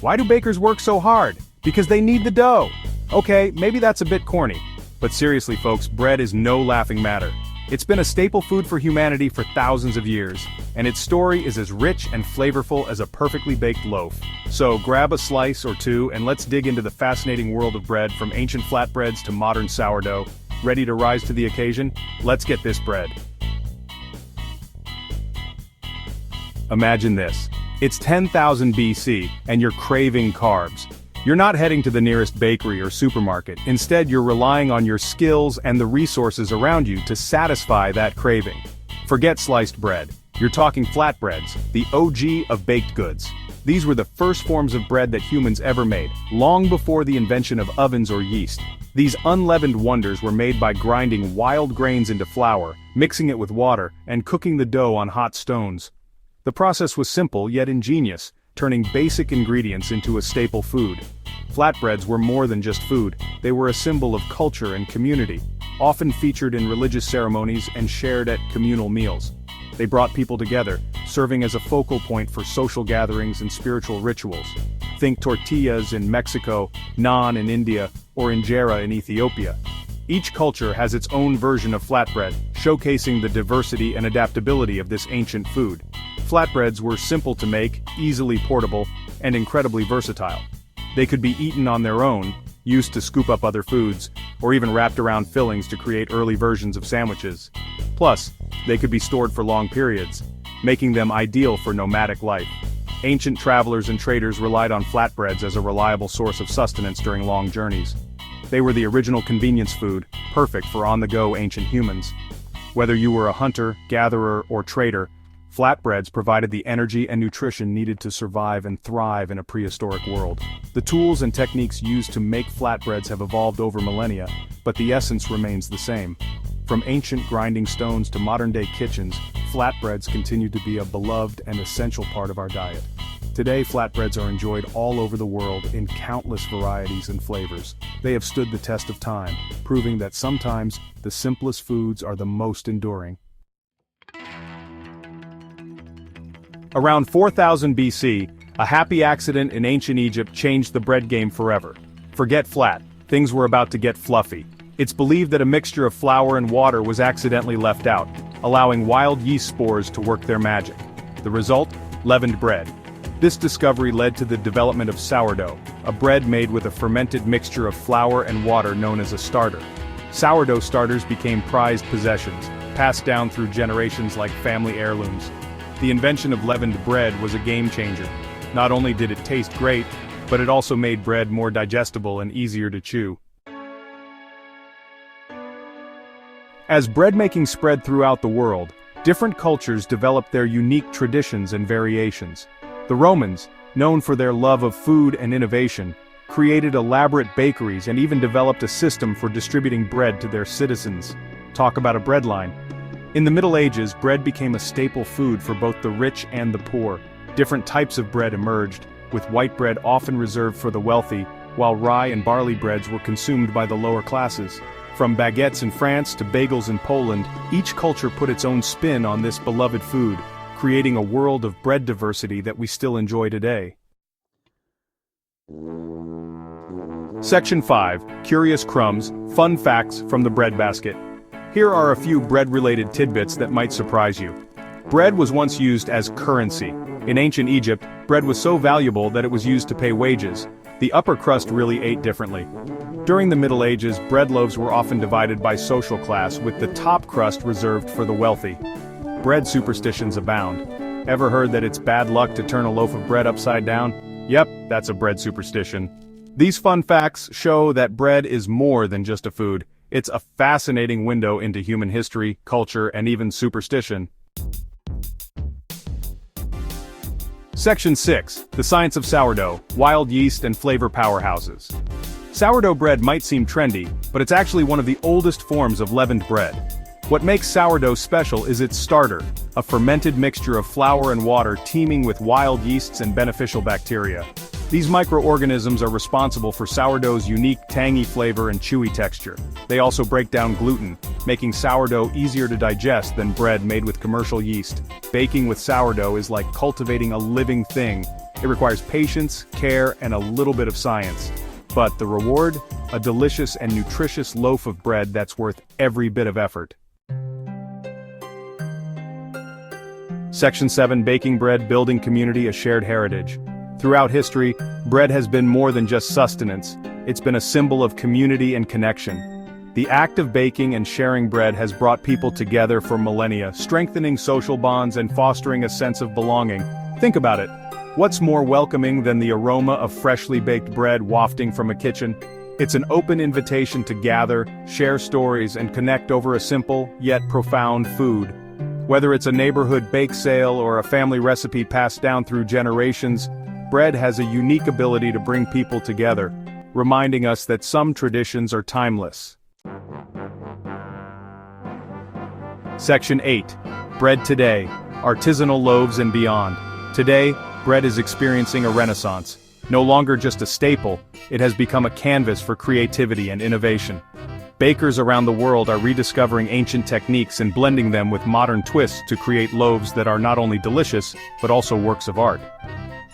Why do bakers work so hard? Because they need the dough. Okay, maybe that's a bit corny. But seriously folks, bread is no laughing matter. It's been a staple food for humanity for thousands of years, and its story is as rich and flavorful as a perfectly baked loaf. So grab a slice or two and let's dig into the fascinating world of bread, from ancient flatbreads to modern sourdough. Ready to rise to the occasion? Let's get this bread. Imagine this. It's 10,000 BC, and you're craving carbs. You're not heading to the nearest bakery or supermarket. Instead, you're relying on your skills and the resources around you to satisfy that craving. Forget sliced bread. You're talking flatbreads, the OG of baked goods. These were the first forms of bread that humans ever made, long before the invention of ovens or yeast. These unleavened wonders were made by grinding wild grains into flour, mixing it with water, and cooking the dough on hot stones. The process was simple yet ingenious, turning basic ingredients into a staple food. Flatbreads were more than just food, they were a symbol of culture and community, often featured in religious ceremonies and shared at communal meals. They brought people together, serving as a focal point for social gatherings and spiritual rituals. Think tortillas in Mexico, naan in India, or injera in Ethiopia. Each culture has its own version of flatbread, showcasing the diversity and adaptability of this ancient food. Flatbreads were simple to make, easily portable, and incredibly versatile. They could be eaten on their own, used to scoop up other foods, or even wrapped around fillings to create early versions of sandwiches. Plus, they could be stored for long periods, making them ideal for nomadic life. Ancient travelers and traders relied on flatbreads as a reliable source of sustenance during long journeys. They were the original convenience food, perfect for on-the-go ancient humans. Whether you were a hunter, gatherer, or trader, flatbreads provided the energy and nutrition needed to survive and thrive in a prehistoric world. The tools and techniques used to make flatbreads have evolved over millennia, but the essence remains the same. From ancient grinding stones to modern-day kitchens, flatbreads continue to be a beloved and essential part of our diet. Today, flatbreads are enjoyed all over the world in countless varieties and flavors. They have stood the test of time, proving that sometimes the simplest foods are the most enduring. Around 4000 BC, a happy accident in ancient Egypt changed the bread game forever. Forget flat, things were about to get fluffy. It's believed that a mixture of flour and water was accidentally left out, allowing wild yeast spores to work their magic. The result? Leavened bread. This discovery led to the development of sourdough, a bread made with a fermented mixture of flour and water known as a starter. Sourdough starters became prized possessions, passed down through generations like family heirlooms. The invention of leavened bread was a game-changer. Not only did it taste great, but it also made bread more digestible and easier to chew. As bread-making spread throughout the world, different cultures developed their unique traditions and variations. The Romans, known for their love of food and innovation, created elaborate bakeries and even developed a system for distributing bread to their citizens. Talk about a breadline. In the Middle Ages, bread became a staple food for both the rich and the poor. Different types of bread emerged, with white bread often reserved for the wealthy, while rye and barley breads were consumed by the lower classes. From baguettes in France to bagels in Poland, each culture put its own spin on this beloved food, creating a world of bread diversity that we still enjoy today. Section 5. Curious Crumbs, Fun Facts from the Bread Basket. Here are a few bread-related tidbits that might surprise you. Bread was once used as currency. In ancient Egypt, bread was so valuable that it was used to pay wages. The upper crust really ate differently. During the Middle Ages, bread loaves were often divided by social class, with the top crust reserved for the wealthy. Bread superstitions abound. Ever heard that it's bad luck to turn a loaf of bread upside down? Yep, that's a bread superstition. These fun facts show that bread is more than just a food. It's a fascinating window into human history, culture, and even superstition. Section 6. The Science of Sourdough, Wild Yeast and Flavor Powerhouses. Sourdough bread might seem trendy, but it's actually one of the oldest forms of leavened bread. What makes sourdough special is its starter, a fermented mixture of flour and water teeming with wild yeasts and beneficial bacteria. These microorganisms are responsible for sourdough's unique tangy flavor and chewy texture. They also break down gluten, making sourdough easier to digest than bread made with commercial yeast. Baking with sourdough is like cultivating a living thing. It requires patience, care, and a little bit of science. But the reward? A delicious and nutritious loaf of bread that's worth every bit of effort. Section 7. Baking bread, building community, a shared heritage. Throughout history, bread has been more than just sustenance. It's been a symbol of community and connection. The act of baking and sharing bread has brought people together for millennia, strengthening social bonds and fostering a sense of belonging. Think about it. What's more welcoming than the aroma of freshly baked bread wafting from a kitchen? It's an open invitation to gather, share stories, and connect over a simple, yet profound food. Whether it's a neighborhood bake sale or a family recipe passed down through generations, bread has a unique ability to bring people together, reminding us that some traditions are timeless. Section 8. Bread today, artisanal loaves and beyond. Today, bread is experiencing a renaissance. No longer just a staple, it has become a canvas for creativity and innovation. Bakers around the world are rediscovering ancient techniques and blending them with modern twists to create loaves that are not only delicious, but also works of art.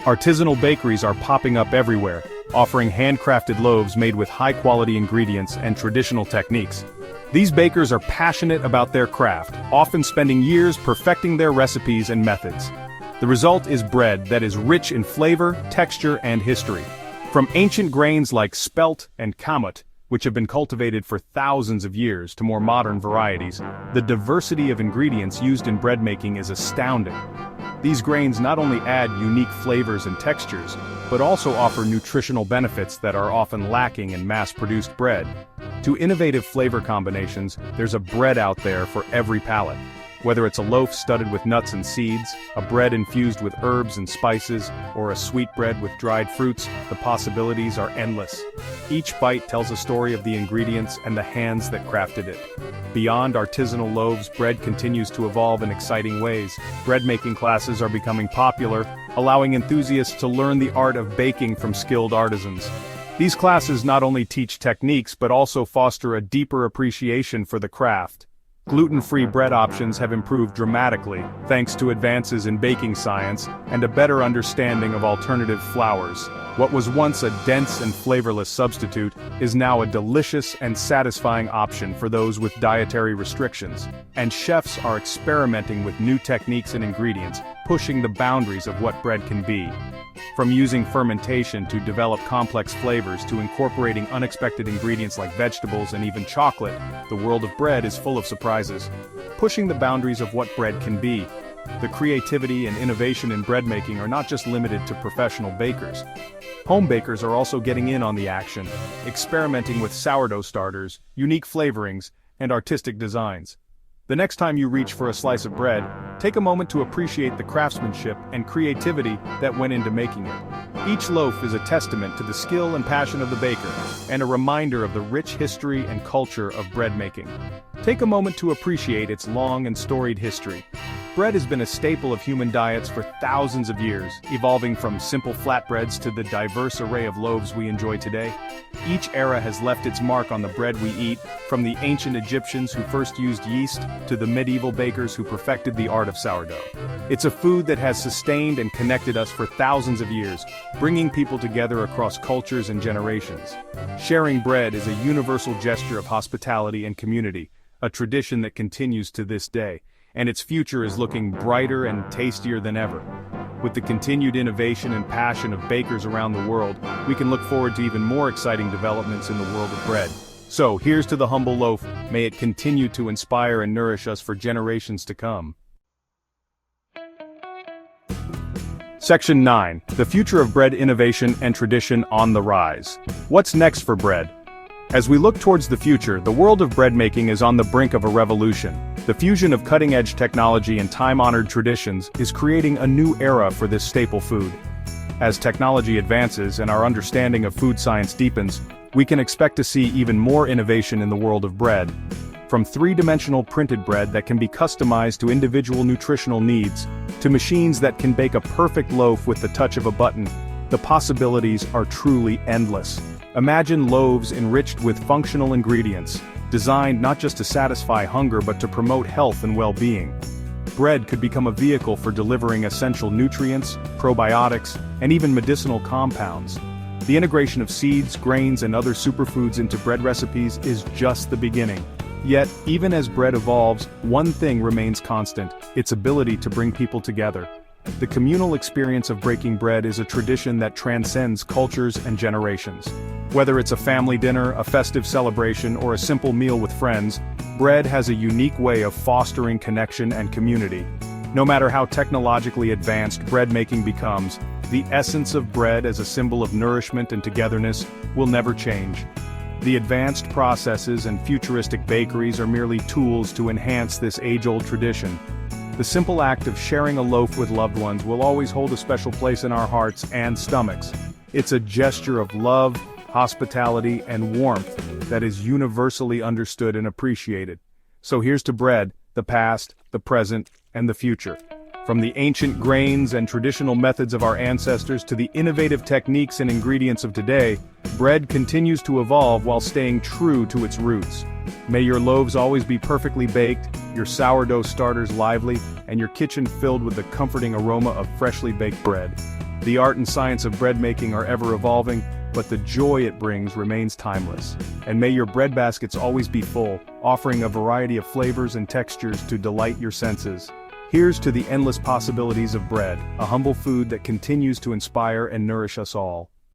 Artisanal bakeries are popping up everywhere, offering handcrafted loaves made with high-quality ingredients and traditional techniques. These bakers are passionate about their craft, often spending years perfecting their recipes and methods. The result is bread that is rich in flavor, texture, and history. From ancient grains like spelt and kamut, which have been cultivated for thousands of years, to more modern varieties, the diversity of ingredients used in bread making is astounding. These grains not only add unique flavors and textures, but also offer nutritional benefits that are often lacking in mass-produced bread. To innovative flavor combinations, there's a bread out there for every palate. Whether it's a loaf studded with nuts and seeds, a bread infused with herbs and spices, or a sweet bread with dried fruits, the possibilities are endless. Each bite tells a story of the ingredients and the hands that crafted it. Beyond artisanal loaves, bread continues to evolve in exciting ways. Bread-making classes are becoming popular, allowing enthusiasts to learn the art of baking from skilled artisans. These classes not only teach techniques but also foster a deeper appreciation for the craft. Gluten-free bread options have improved dramatically, thanks to advances in baking science and a better understanding of alternative flours. What was once a dense and flavorless substitute is now a delicious and satisfying option for those with dietary restrictions. And chefs are experimenting with new techniques and ingredients, pushing the boundaries of what bread can be. From using fermentation to develop complex flavors to incorporating unexpected ingredients like vegetables and even chocolate, the world of bread is full of surprises, pushing the boundaries of what bread can be. The creativity and innovation in bread making are not just limited to professional bakers. Home bakers are also getting in on the action, experimenting with sourdough starters, unique flavorings, and artistic designs. The next time you reach for a slice of bread, take a moment to appreciate the craftsmanship and creativity that went into making it. Each loaf is a testament to the skill and passion of the baker, and a reminder of the rich history and culture of bread making. Take a moment to appreciate its long and storied history. Bread has been a staple of human diets for thousands of years, evolving from simple flatbreads to the diverse array of loaves we enjoy today. Each era has left its mark on the bread we eat, from the ancient Egyptians who first used yeast to the medieval bakers who perfected the art of sourdough. It's a food that has sustained and connected us for thousands of years, bringing people together across cultures and generations. Sharing bread is a universal gesture of hospitality and community, a tradition that continues to this day, and its future is looking brighter and tastier than ever. With the continued innovation and passion of bakers around the world, we can look forward to even more exciting developments in the world of bread. So, here's to the humble loaf. May it continue to inspire and nourish us for generations to come. Section 9. The future of bread innovation and tradition on the rise. What's next for bread? As we look towards the future, the world of bread making is on the brink of a revolution. The fusion of cutting-edge technology and time-honored traditions is creating a new era for this staple food. As technology advances and our understanding of food science deepens, we can expect to see even more innovation in the world of bread. From three-dimensional printed bread that can be customized to individual nutritional needs, to machines that can bake a perfect loaf with the touch of a button, the possibilities are truly endless. Imagine loaves enriched with functional ingredients, designed not just to satisfy hunger but to promote health and well-being. Bread could become a vehicle for delivering essential nutrients, probiotics, and even medicinal compounds. The integration of seeds, grains, and other superfoods into bread recipes is just the beginning. Yet, even as bread evolves, one thing remains constant: its ability to bring people together. The communal experience of breaking bread is a tradition that transcends cultures and generations. Whether it's a family dinner, a festive celebration, or a simple meal with friends, bread has a unique way of fostering connection and community. No matter how technologically advanced bread making becomes, the essence of bread as a symbol of nourishment and togetherness will never change. The advanced processes and futuristic bakeries are merely tools to enhance this age-old tradition. The simple act of sharing a loaf with loved ones will always hold a special place in our hearts and stomachs. It's a gesture of love, hospitality, and warmth that is universally understood and appreciated. So here's to bread, the past, the present, and the future. From the ancient grains and traditional methods of our ancestors to the innovative techniques and ingredients of today, bread continues to evolve while staying true to its roots. May your loaves always be perfectly baked, your sourdough starters lively, and your kitchen filled with the comforting aroma of freshly baked bread. The art and science of bread making are ever evolving, but the joy it brings remains timeless. And may your bread baskets always be full, offering a variety of flavors and textures to delight your senses. Here's to the endless possibilities of bread, a humble food that continues to inspire and nourish us all.